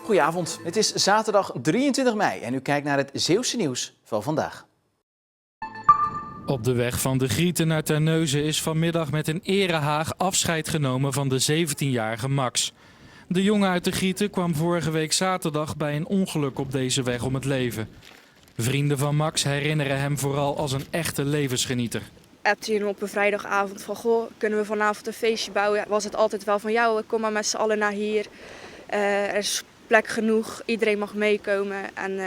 Goedenavond, het is zaterdag 23 mei en u kijkt naar het Zeeuwse nieuws van vandaag. Op de weg van de Grieten naar Terneuzen is vanmiddag met een erehaag afscheid genomen van de 17-jarige Max. De jongen uit de Grieten kwam vorige week zaterdag bij een ongeluk op deze weg om het leven. Vrienden van Max herinneren hem vooral als een echte levensgenieter. Appte je hem op een vrijdagavond van, goh, kunnen we vanavond een feestje bouwen? Was het altijd wel van, jou, kom maar met z'n allen naar hier. Er is plek genoeg, iedereen mag meekomen. En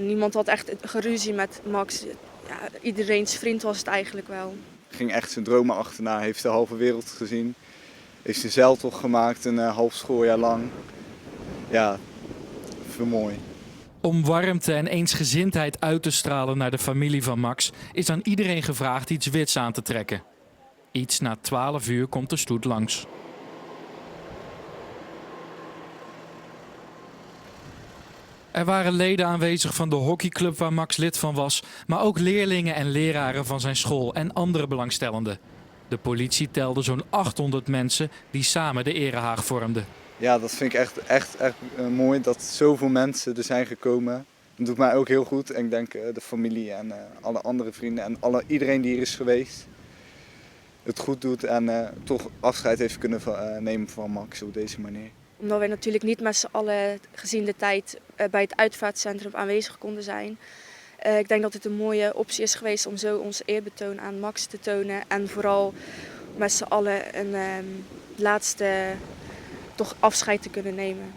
niemand had echt geruzie met Max. Ja, iedereen's vriend was het eigenlijk wel. Ging echt zijn dromen achterna, heeft de halve wereld gezien. Heeft een zeiltocht gemaakt, een half schooljaar lang. Ja, veel mooi. Om warmte en eensgezindheid uit te stralen naar de familie van Max is aan iedereen gevraagd iets wits aan te trekken. Iets na 12 uur komt de stoet langs. Er waren leden aanwezig van de hockeyclub waar Max lid van was, maar ook leerlingen en leraren van zijn school en andere belangstellenden. De politie telde zo'n 800 mensen die samen de erehaag vormden. Ja, dat vind ik echt mooi dat zoveel mensen er zijn gekomen. Dat doet mij ook heel goed. En ik denk de familie en alle andere vrienden en iedereen die hier is geweest het goed doet en toch afscheid heeft kunnen nemen van Max op deze manier. Omdat wij natuurlijk niet met z'n allen gezien de tijd bij het uitvaartcentrum aanwezig konden zijn. Ik denk dat het een mooie optie is geweest om zo ons eerbetoon aan Max te tonen. En vooral met z'n allen een laatste toch afscheid te kunnen nemen.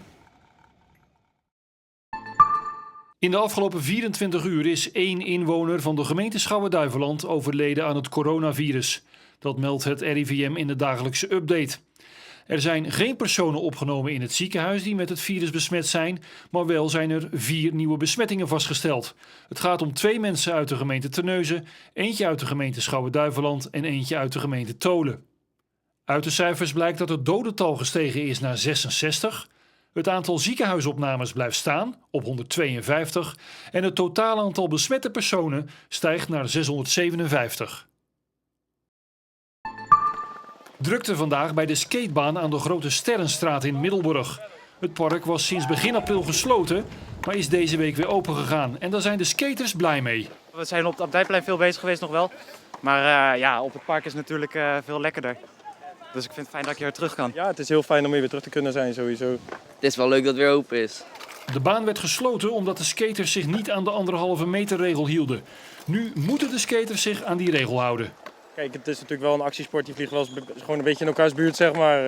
In de afgelopen 24 uur is 1 inwoner van de gemeente Schouwen-Duiveland overleden aan het coronavirus. Dat meldt het RIVM in de dagelijkse update. Er zijn geen personen opgenomen in het ziekenhuis die met het virus besmet zijn, maar wel zijn er 4 nieuwe besmettingen vastgesteld. Het gaat om 2 mensen uit de gemeente Terneuzen, eentje uit de gemeente Schouwen-Duiveland en eentje uit de gemeente Tholen. Uit de cijfers blijkt dat het dodental gestegen is naar 66. Het aantal ziekenhuisopnames blijft staan op 152 en het totaal aantal besmette personen stijgt naar 657. Drukte vandaag bij de skatebaan aan de Grote Sterrenstraat in Middelburg. Het park was sinds begin april gesloten, maar is deze week weer opengegaan. En daar zijn de skaters blij mee. We zijn op het Abdijplein veel bezig geweest nog wel. Maar op het park is het natuurlijk veel lekkerder. Dus ik vind het fijn dat ik hier terug kan. Ja, het is heel fijn om hier weer terug te kunnen zijn sowieso. Het is wel leuk dat het weer open is. De baan werd gesloten omdat de skaters zich niet aan de 1,5 meter regel hielden. Nu moeten de skaters zich aan die regel houden. Kijk, het is natuurlijk wel een actiesport. Die vliegen wel eens gewoon een beetje in elkaars buurt, zeg maar.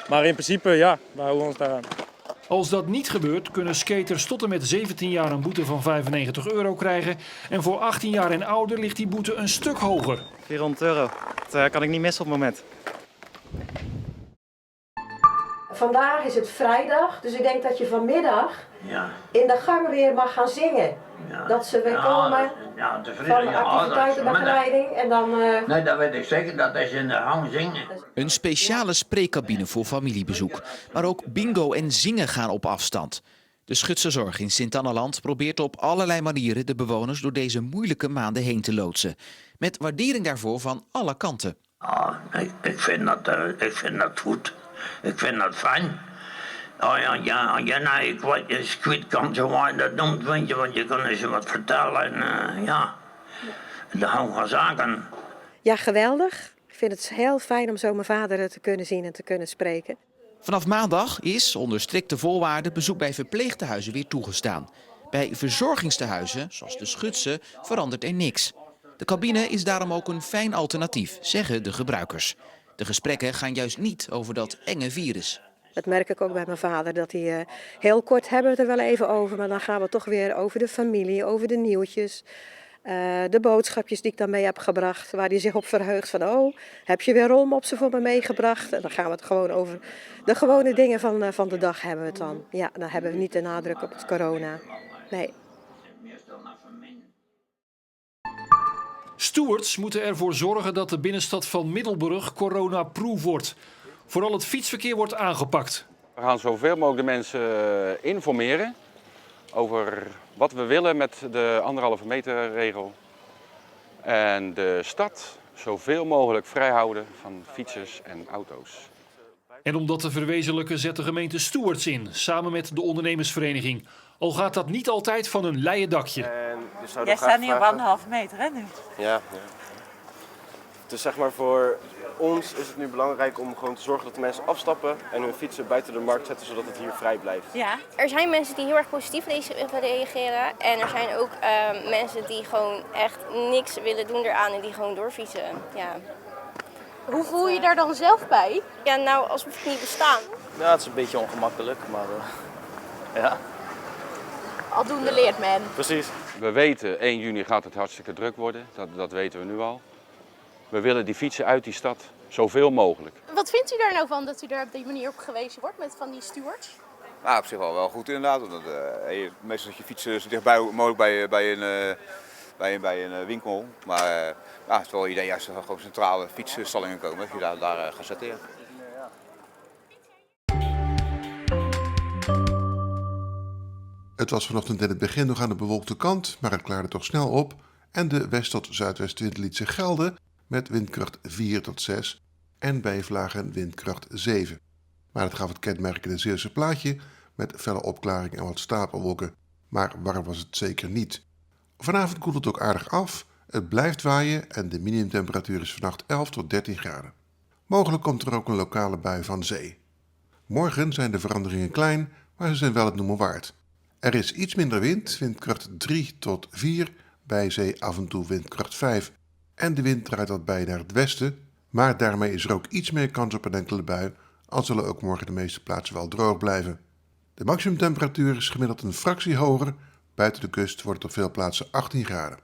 Maar in principe, ja, we houden ons daaraan. Als dat niet gebeurt, kunnen skaters tot en met 17 jaar een boete van €95 krijgen. En voor 18 jaar en ouder ligt die boete een stuk hoger. €400, dat kan ik niet missen op het moment. Vandaag is het vrijdag, dus ik denk dat je vanmiddag in de gang weer mag gaan zingen. Dat ze weer komen van activiteitenbegeleiding en dan... Nee, dat weet ik zeker, dat is in de gang zingen. Een speciale spreekcabine voor familiebezoek. Maar ook bingo en zingen gaan op afstand. De Schutse Zorg in Sint-Anneland probeert op allerlei manieren de bewoners door deze moeilijke maanden heen te loodsen. Met waardering daarvoor van alle kanten. Ik vind dat goed. Ik vind dat fijn. Ik weet je, kwijt kan zo waar dat noemt, weet je, want je kan eens wat vertellen en de hang van zaken. Ja, geweldig. Ik vind het heel fijn om zo mijn vader te kunnen zien en te kunnen spreken. Vanaf maandag is, onder strikte voorwaarden, bezoek bij verpleegtehuizen weer toegestaan. Bij verzorgingstehuizen, zoals de Schutse, verandert er niks. De cabine is daarom ook een fijn alternatief, zeggen de gebruikers. De gesprekken gaan juist niet over dat enge virus. Dat merk ik ook bij mijn vader, dat hij heel kort hebben we het er wel even over. Maar dan gaan we toch weer over de familie, over de nieuwtjes. De boodschapjes die ik dan mee heb gebracht, waar hij zich op verheugt. Van, oh, heb je weer rolmopsen voor me meegebracht? En dan gaan we het gewoon over de gewone dingen van de dag hebben we het dan. Ja, dan hebben we niet de nadruk op het corona. Nee. Stewards moeten ervoor zorgen dat de binnenstad van Middelburg corona-proof wordt. Vooral het fietsverkeer wordt aangepakt. We gaan zoveel mogelijk de mensen informeren over wat we willen met de 1,5 meter regel. En de stad zoveel mogelijk vrijhouden van fietsers en auto's. En om dat te verwezenlijken zet de gemeente stewards in, samen met de ondernemersvereniging. Al gaat dat niet altijd van een leien dakje. Jij staat nu op 1,5 meter, hè, nu? Ja. Dus zeg maar voor ons is het nu belangrijk om gewoon te zorgen dat de mensen afstappen en hun fietsen buiten de markt zetten, zodat het hier vrij blijft. Ja. Er zijn mensen die heel erg positief reageren en er zijn ook mensen die gewoon echt niks willen doen eraan en die gewoon doorfietsen. Ja. Hoe voel je daar dan zelf bij? Ja, nou, alsof het niet bestaan. Ja, het is een beetje ongemakkelijk, maar ja. Aldoende leert men. Precies. We weten 1 juni gaat het hartstikke druk worden, dat weten we nu al. We willen die fietsen uit die stad zoveel mogelijk. Wat vindt u daar nou van dat u daar op die manier op gewezen wordt met van die stewards? Nou, op zich wel goed inderdaad. Want meestal is je fietsen zo dichtbij mogelijk bij een winkel. Maar het is wel een idee als er gewoon centrale fietsstallingen komen, dat je daar gaat zetten. Ja. Het was vanochtend in het begin nog aan de bewolkte kant, maar het klaarde toch snel op en de west- tot zuidwestwind liet zich gelden met windkracht 4 tot 6 en bij vlagen windkracht 7. Maar het gaf het kenmerkende Zeeuwse plaatje met felle opklaring en wat stapelwolken, maar warm was het zeker niet. Vanavond koelt het ook aardig af, het blijft waaien en de minimumtemperatuur is vannacht 11 tot 13 graden. Mogelijk komt er ook een lokale bui van zee. Morgen zijn de veranderingen klein, maar ze zijn wel het noemen waard. Er is iets minder wind, windkracht 3 tot 4, bij zee af en toe windkracht 5. En de wind draait wat bij naar het westen, maar daarmee is er ook iets meer kans op een enkele bui, al zullen ook morgen de meeste plaatsen wel droog blijven. De maximumtemperatuur is gemiddeld een fractie hoger, buiten de kust wordt het op veel plaatsen 18 graden.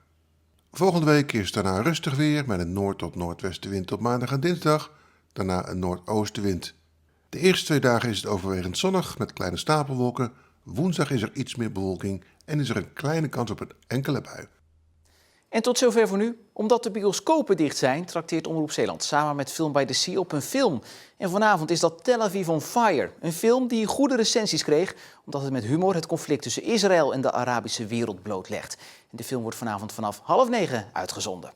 Volgende week is daarna rustig weer met een noord- tot noordwestenwind op maandag en dinsdag, daarna een noordoostenwind. De eerste 2 dagen is het overwegend zonnig met kleine stapelwolken. Woensdag is er iets meer bewolking en is er een kleine kans op een enkele bui. En tot zover voor nu. Omdat de bioscopen dicht zijn, trakteert Omroep Zeeland samen met Film by the Sea op een film. En vanavond is dat Tel Aviv on Fire. Een film die goede recensies kreeg, omdat het met humor het conflict tussen Israël en de Arabische wereld blootlegt. En de film wordt vanavond vanaf 20:30 uitgezonden.